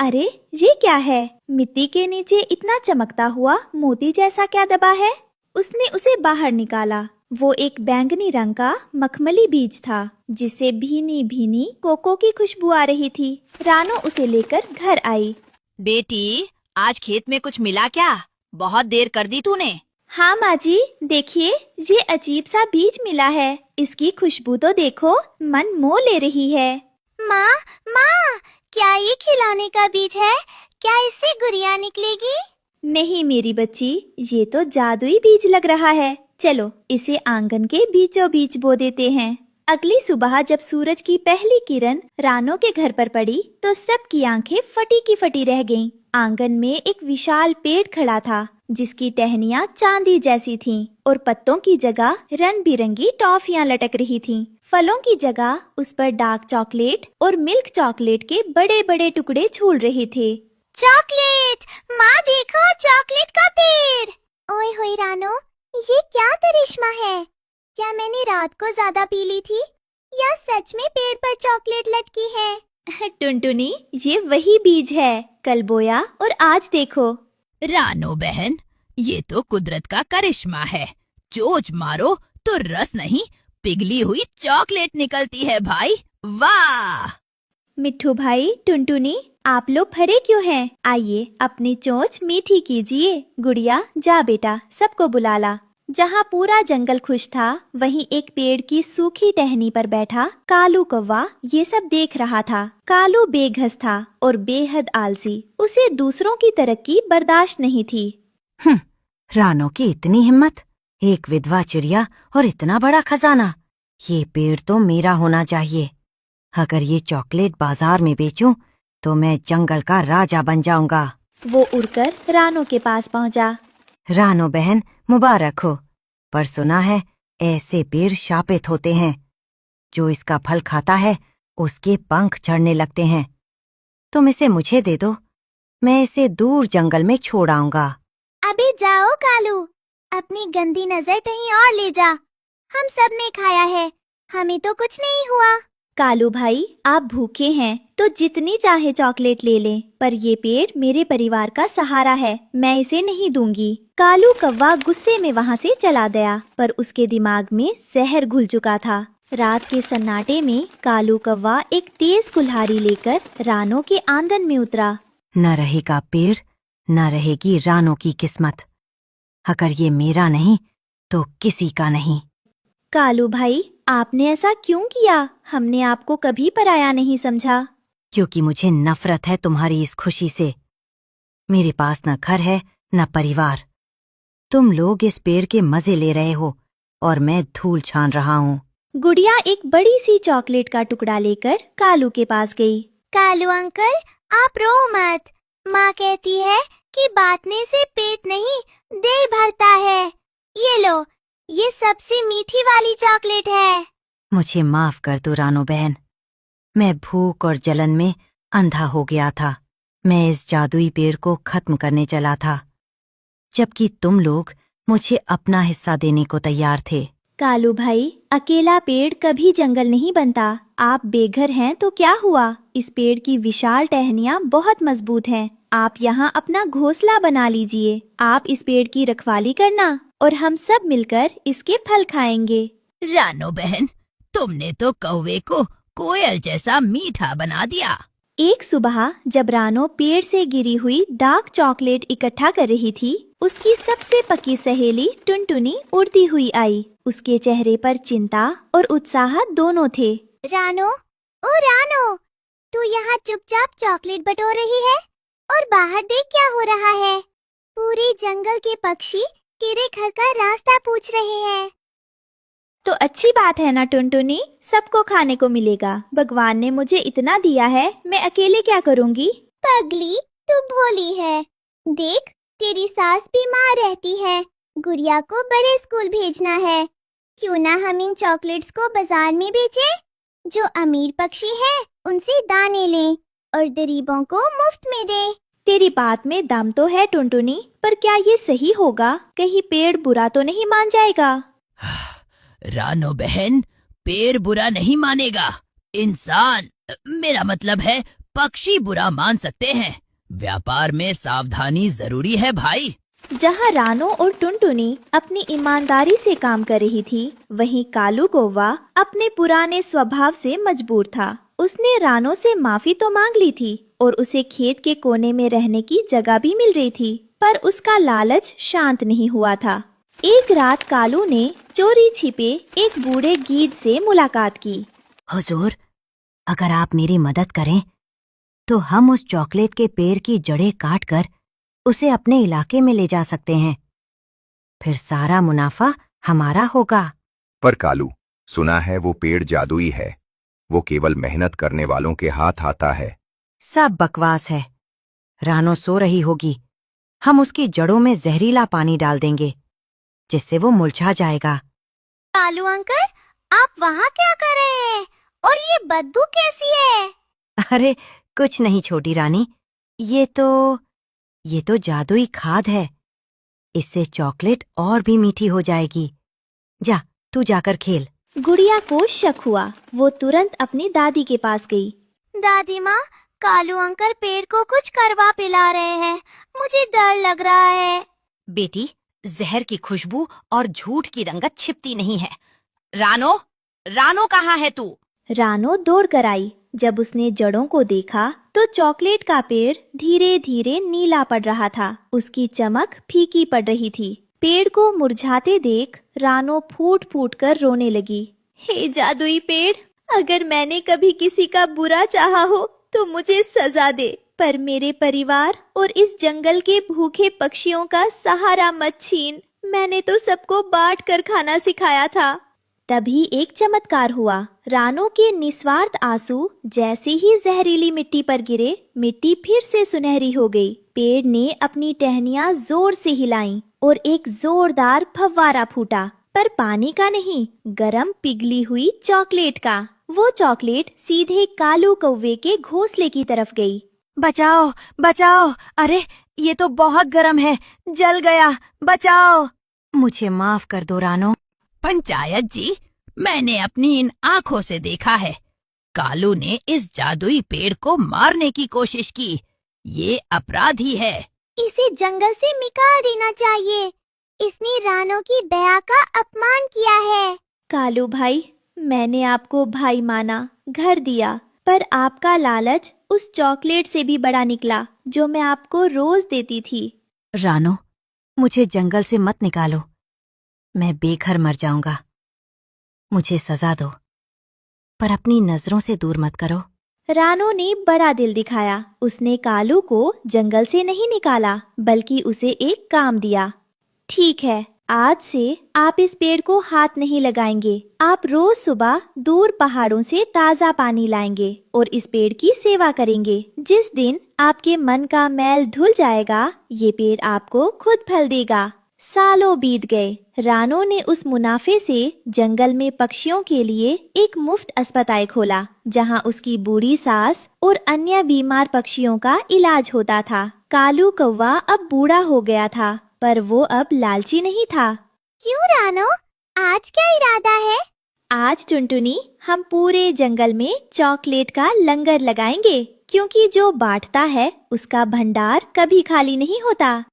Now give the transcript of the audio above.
अरे ये क्या है? मिट्टी के नीचे इतना चमकता हुआ मोती जैसा क्या दबा है? उसने उसे बाहर निकाला। वो एक बैंगनी रंग का मखमली बीज था जिसे भीनी भीनी कोको की खुशबू आ रही थी। रानो उसे लेकर घर आई। बेटी, आज खेत में कुछ मिला क्या? बहुत देर कर दी तूने। हाँ माँ जी, देखिए ये अजीब सा बीज मिला है। इसकी खुशबू तो देखो, मन मोह ले रही है। माँ, माँ, क्या ये खिलौने का बीज है? क्या इससे गुड़िया निकलेगी? नहीं मेरी बच्ची, ये तो जादुई बीज लग रहा है। चलो इसे आंगन के बीचों बीच बो देते हैं। अगली सुबह जब सूरज की पहली किरण रानो के घर पर पड़ी तो सबकी आंखें फटी की फटी रह गईं। आंगन में एक विशाल पेड़ खड़ा था जिसकी टहनियाँ चांदी जैसी थीं और पत्तों की जगह रंग बिरंगी टॉफियाँ लटक रही थीं। फलों की जगह उस पर डार्क चॉकलेट और मिल्क चॉकलेट के बड़े बड़े टुकड़े झूल रहे थे। चॉकलेट! माँ देखो, चॉकलेट का पेड़! ओए होए रानो, ये क्या करिश्मा है? क्या मैंने रात को ज्यादा पी ली थी या सच में पेड़ पर चॉकलेट लटकी है? टुनटुनी, ये वही बीज है, कल बोया और आज देखो। रानो बहन, ये तो कुदरत का करिश्मा है। चोंच मारो तो रस नहीं, पिघली हुई चॉकलेट निकलती है भाई। वाह! मिट्ठू भाई, टुनटुनी, आप लोग भरे क्यों हैं? आइए अपनी चोंच मीठी कीजिए। गुड़िया जा बेटा, सबको बुला ला। जहाँ पूरा जंगल खुश था, वहीं एक पेड़ की सूखी टहनी पर बैठा कालू कौवा ये सब देख रहा था। कालू बेघस था और बेहद आलसी। उसे दूसरों की तरक्की बर्दाश्त नहीं थी। रानो की इतनी हिम्मत, एक विधवा चिड़िया और इतना बड़ा खजाना। ये पेड़ तो मेरा होना चाहिए। अगर ये चॉकलेट बाजार में बेचूं तो मैं जंगल का राजा बन जाऊंगा। वो उड़कर रानो के पास पहुंचा। रानो बहन, मुबारक हो, पर सुना है ऐसे पेड़ शापित होते हैं। जो इसका फल खाता है उसके पंख झड़ने लगते हैं। तुम इसे मुझे दे दो, मैं इसे दूर जंगल में छोड़ आऊंगा। अबे जाओ कालू, अपनी गंदी नजर कहीं और ले जा। हम सब ने खाया है, हमें तो कुछ नहीं हुआ। कालू भाई, आप भूखे हैं तो जितनी चाहे चॉकलेट ले लें, पर ये पेड़ मेरे परिवार का सहारा है, मैं इसे नहीं दूंगी। कालू कौवा गुस्से में वहाँ से चला गया, पर उसके दिमाग में जहर घुल चुका था। रात के सन्नाटे में कालू कौवा एक तेज कुल्हाड़ी लेकर रानो के आंगन में उतरा। न रहेगा पेड़, न रहेगी रानो की किस्मत। अगर ये मेरा नहीं तो किसी का नहीं। कालू भाई, आपने ऐसा क्यों किया? हमने आपको कभी पराया नहीं समझा। क्योंकि मुझे नफरत है तुम्हारी इस खुशी से। मेरे पास न घर है न परिवार। तुम लोग इस पेड़ के मजे ले रहे हो और मैं धूल छान रहा हूँ। गुड़िया एक बड़ी सी चॉकलेट का टुकड़ा लेकर कालू के पास गई। कालू अंकल, आप रो मत। माँ कहती है कि बांटने से पेट नहीं, दिल भरता है। ये लो, ये सबसे मीठी वाली चॉकलेट है। मुझे माफ कर दो रानो बहन, मैं भूख और जलन में अंधा हो गया था। मैं इस जादुई पेड़ को खत्म करने चला था, जबकि तुम लोग मुझे अपना हिस्सा देने को तैयार थे। कालू भाई, अकेला पेड़ कभी जंगल नहीं बनता। आप बेघर हैं तो क्या हुआ? इस पेड़ की विशाल टहनियाँ बहुत मजबूत हैं। आप यहाँ अपना घोंसला बना लीजिए। आप इस पेड़ की रखवाली करना और हम सब मिलकर इसके फल खाएंगे। रानो बहन, तुमने तो कौवे को कोयल जैसा मीठा बना दिया। एक सुबह जब रानो पेड़ से गिरी हुई डार्क चॉकलेट इकट्ठा कर रही थी, उसकी सबसे पक्की सहेली टुनटुनी उड़ती हुई आई। उसके चेहरे पर चिंता और उत्साह दोनों थे। रानो, ओ रानो, तू यहाँ चुपचाप चॉकलेट बटोर रही है और बाहर देख क्या हो रहा है। पूरे जंगल के पक्षी तेरे घर का रास्ता पूछ रहे हैं। तो अच्छी बात है ना टुनटुनी, सबको खाने को मिलेगा। भगवान ने मुझे इतना दिया है, मैं अकेले क्या करूँगी? पगली, तू भोली है। देख, तेरी सास बीमार रहती है, गुड़िया को बड़े स्कूल भेजना है। क्यों ना हम इन चॉकलेट्स को बाजार में बेचें? जो अमीर पक्षी हैं, उनसे दाने लें और गरीबों को मुफ्त में दें। तेरी बात में दम तो है टुनटुनी, पर क्या ये सही होगा? कहीं पेड़ बुरा तो नहीं मान जाएगा? रानो बहन, पेड़ बुरा नहीं मानेगा। इंसान, मेरा मतलब है पक्षी बुरा मान सकते हैं। व्यापार में सावधानी जरूरी है भाई। जहाँ रानो और टुनटुनी अपनी ईमानदारी से काम कर रही थी, वहीं कालू कौवा अपने पुराने स्वभाव से मजबूर था। उसने रानो से माफी तो मांग ली थी और उसे खेत के कोने में रहने की जगह भी मिल रही थी, पर उसका लालच शांत नहीं हुआ था। एक रात कालू ने चोरी छिपे एक बूढ़े गीद से मुलाकात की। हुजूर, अगर आप मेरी मदद करें तो हम उस चॉकलेट के पेड़ की जड़ें काटकर उसे अपने इलाके में ले जा सकते हैं। फिर सारा मुनाफा हमारा होगा। पर कालू, सुना है वो पेड़ जादुई है। वो केवल मेहनत करने वालों के हाथ आता है। सब बकवास है। रानो सो रही होगी। हम उसकी जड़ों में जहरीला पानी डाल देंगे, जिससे वो मुरझा जाएगा। कालू अंकल, आप वहाँ क्या कर रहे हैं? और ये बदबू कैसी है? अरे कुछ नहीं छोटी रानी, ये तो जादुई खाद है। इससे चॉकलेट और भी मीठी हो जाएगी। जा, तू जाकर खेल। गुड़िया को शक हुआ। वो तुरंत अपनी दादी के पास गई। दादी माँ, कालू अंकल पेड़ को कुछ करवा पिला रहे हैं। मुझे डर लग रहा है। बेटी, जहर की खुशबू और झूठ की रंगत छिपती नहीं है। रानो कहाँ है तू? रानो दौड़ कर आई। जब उसने जड़ों को देखा तो चॉकलेट का पेड़ धीरे धीरे नीला पड़ रहा था। उसकी चमक फीकी पड़ रही थी। पेड़ को मुरझाते देख रानो फूट फूट कर रोने लगी। हे जादुई पेड़, अगर मैंने कभी किसी का बुरा चाहा हो तो मुझे सजा दे, पर मेरे परिवार और इस जंगल के भूखे पक्षियों का सहारा मत छीन। मैंने तो सबको बांट कर खाना सिखाया था। तभी एक चमत्कार हुआ। रानो के निस्वार्थ आंसू जैसे ही जहरीली मिट्टी पर गिरे, मिट्टी फिर से सुनहरी हो गई। पेड़ ने अपनी टहनियां जोर से हिलाईं और एक जोरदार फव्वारा फूटा, पर पानी का नहीं, गरम पिघली हुई चॉकलेट का। वो चॉकलेट सीधे कालू कौवे के घोंसले की तरफ गई। बचाओ, बचाओ! अरे ये तो बहुत गर्म है, जल गया, बचाओ! मुझे माफ कर दो रानो। पंचायत जी, मैंने अपनी इन आँखों से देखा है। कालू ने इस जादुई पेड़ को मारने की कोशिश की। ये अपराधी है। इसे जंगल से निकाल देना चाहिए। इसने रानो की दया का अपमान किया है। कालू भाई, मैंने आपको भाई माना, घर दिया, पर आपका लालच उस चॉकलेट से भी बड़ा निकला जो मैं आपको रोज देती थी। रानो, मुझे जंगल से मत निकालो। मैं बेघर मर जाऊंगा। मुझे सजा दो, पर अपनी नजरों से दूर मत करो। रानो ने बड़ा दिल दिखाया। उसने कालू को जंगल से नहीं निकाला, बल्कि उसे एक काम दिया। ठीक है, आज से आप इस पेड़ को हाथ नहीं लगाएंगे। आप रोज सुबह दूर पहाड़ों से ताज़ा पानी लाएंगे और इस पेड़ की सेवा करेंगे। जिस दिन आपके मन का मैल धुल जाएगा, ये पेड़ आपको खुद फल देगा। सालों बीत गए। रानो ने उस मुनाफे से जंगल में पक्षियों के लिए एक मुफ्त अस्पताल खोला, जहां उसकी बूढ़ी सास और अन्य बीमार पक्षियों का इलाज होता था। कालू कौवा अब बूढ़ा हो गया था, पर वो अब लालची नहीं था। क्यों रानो, आज क्या इरादा है? आज टुनटुनी, हम पूरे जंगल में चॉकलेट का लंगर लगाएंगे, क्योंकि जो बांटता है उसका भंडार कभी खाली नहीं होता।